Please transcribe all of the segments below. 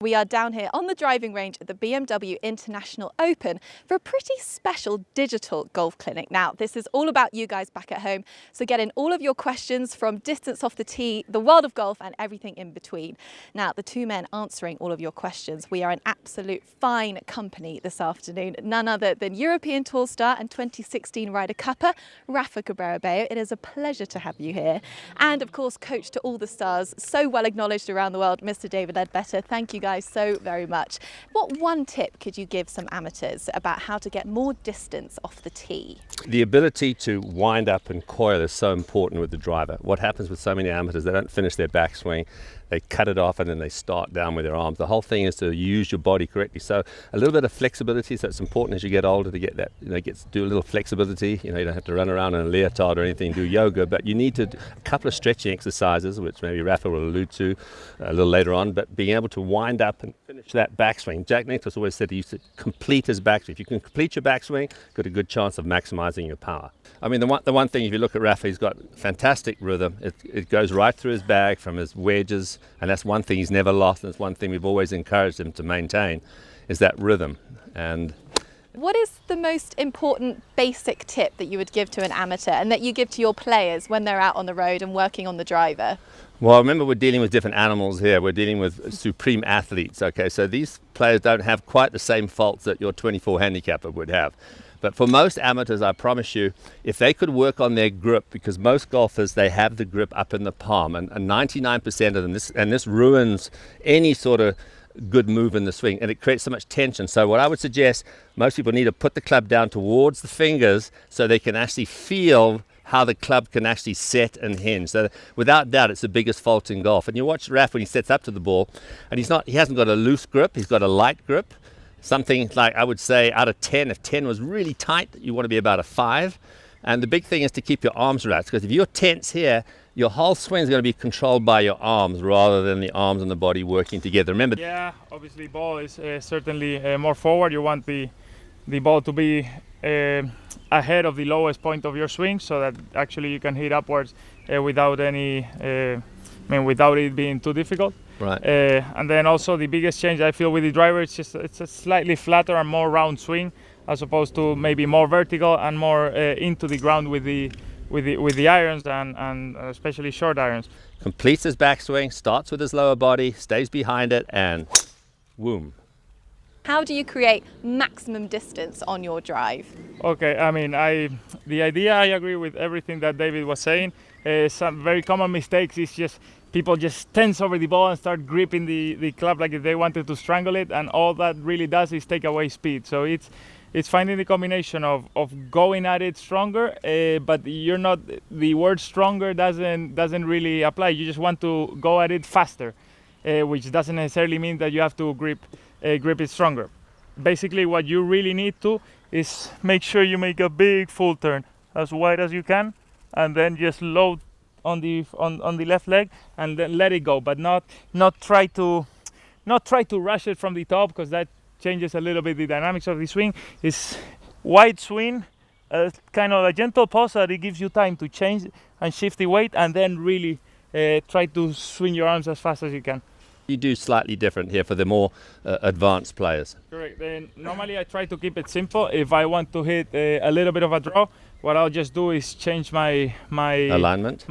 We are down here on the driving range at the BMW International Open for a pretty special digital golf clinic. Now, this is all about you guys back at home, so get in all of your questions from distance off the tee, the world of golf and everything in between. Now, the two men answering all of your questions, we are an absolute fine company this afternoon. None other than European Tour star and 2016 Ryder Cupper, Rafa Cabrera Bello. It is a pleasure to have you here. And of course, coach to all the stars, so well acknowledged around the world, Mr. David Leadbetter. Thank you guys so very much. What one tip could you give some amateurs about how to get more distance off the tee? The ability to wind up and coil is so important with the driver. What happens with so many amateurs, they don't finish their backswing, they cut it off and then they start down with their arms. The whole thing is to use your body correctly. So a little bit of flexibility, so it's important as you get older to get that, do a little flexibility. You don't have to run around in a leotard or anything, do yoga, but you need to do a couple of stretching exercises, which maybe Rafa will allude to a little later on, but being able to wind up and finish that backswing. Jack Nicklaus always said he used to complete his backswing. If you can complete your backswing, got a good chance of maximizing your power. I mean, the one thing, if you look at Rafa, he's got fantastic rhythm. It goes right through his bag from his wedges, and that's one thing he's never lost, and it's one thing we've always encouraged him to maintain, is that rhythm. And what is the most important basic tip that you would give to an amateur and that you give to your players when they're out on the road and working on the driver? Well, remember, we're dealing with different animals here. We're dealing with supreme athletes, okay? So these players don't have quite the same faults that your 24 handicapper would have. But for most amateurs, I promise you, if they could work on their grip, because most golfers, they have the grip up in the palm, and 99% of them, this ruins any sort of good move in the swing, and it creates so much tension. So what I would suggest, most people need to put the club down towards the fingers so they can actually feel how the club can actually set and hinge. So without doubt, it's the biggest fault in golf. And you watch Rafa when he sets up to the ball, and he hasn't got a loose grip, he's got a light grip. Something like, I would say, out of 10, if 10 was really tight, you want to be about a 5. And the big thing is to keep your arms relaxed, because if you're tense here, your whole swing is going to be controlled by your arms rather than the arms and the body working together. Remember? Yeah, obviously ball is certainly more forward. You want the ball to be ahead of the lowest point of your swing, so that actually you can hit upwards without it being too difficult. Right. And then also the biggest change I feel with the driver, it's a slightly flatter and more round swing, as opposed to maybe more vertical and more into the ground with the irons and especially short irons. Completes his backswing, starts with his lower body, stays behind it, and whoom. How do you create maximum distance on your drive? Okay, I mean, the idea, I agree with everything that David was saying. Some very common mistakes is just people just tense over the ball and start gripping the club like if they wanted to strangle it, and all that really does is take away speed. So it's finding the combination of going at it stronger, but the word stronger doesn't really apply. You just want to go at it faster, which doesn't necessarily mean that you have to grip it stronger. Basically, what you really need to is make sure you make a big full turn as wide as you can, and then just load on the left leg and then let it go, but not try to rush it from the top, because that changes a little bit the dynamics of the swing. It's wide swing, kind of a gentle pause so that it gives you time to change and shift the weight, and then really try to swing your arms as fast as you can. You do slightly different here for the more advanced players. Correct. Then normally I try to keep it simple. If I want to hit a little bit of a draw, what I'll just do is change my alignment.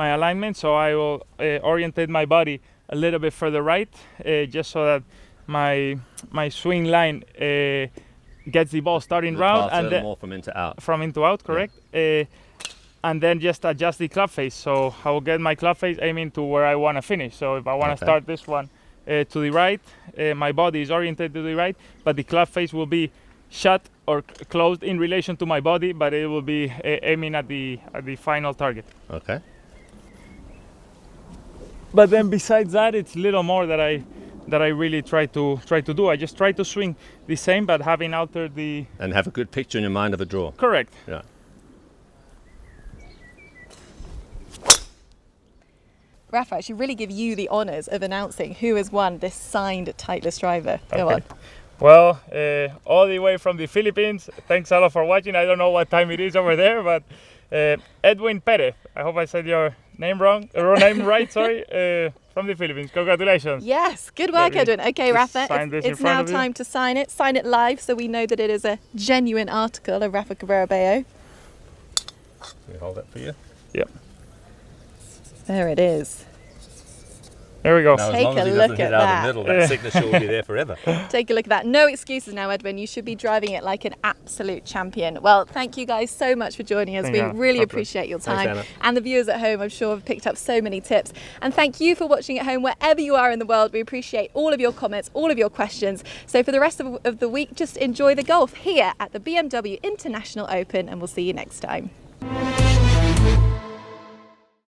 So I will orientate my body a little bit further right, just so that my swing line gets the ball starting round, and then more from in to out. From in to out, correct. Yeah. And then just adjust the club face. So I will get my club face aiming to where I want to finish. So if I want to start this one to the right, my body is oriented to the right, but the club face will be shut or closed in relation to my body, but it will be aiming at the final target. Okay. But then besides that, it's little more that I really try to do. I just try to swing the same, but having altered the... And have a good picture in your mind of a draw. Correct. Yeah. Rafa, I should really give you the honours of announcing who has won this signed Titleist driver. Go on. Well, all the way from the Philippines, thanks a lot for watching. I don't know what time it is over there, but Edwin Perez, I hope I said your name right, sorry, from the Philippines. Congratulations. Yes, good work, Edwin. Okay, Rafa, sign this in it's front now of you. time to sign it. Sign it live so we know that it is a genuine article of Rafa Cabrera Bello. Can we hold that for you? Yep. There it is. There we go. Now, as Take long as a he look doesn't hit at out that. the middle, that signature will be there forever. Take a look at that. No excuses now, Edwin. You should be driving it like an absolute champion. Well, thank you guys so much for joining us. Thank We you, Anna. really My pleasure. appreciate your Thanks, time. Anna. And the viewers at home, I'm sure, have picked up so many tips. And thank you for watching at home, wherever you are in the world. We appreciate all of your comments, all of your questions. So for the rest of the week, just enjoy the golf here at the BMW International Open, and we'll see you next time.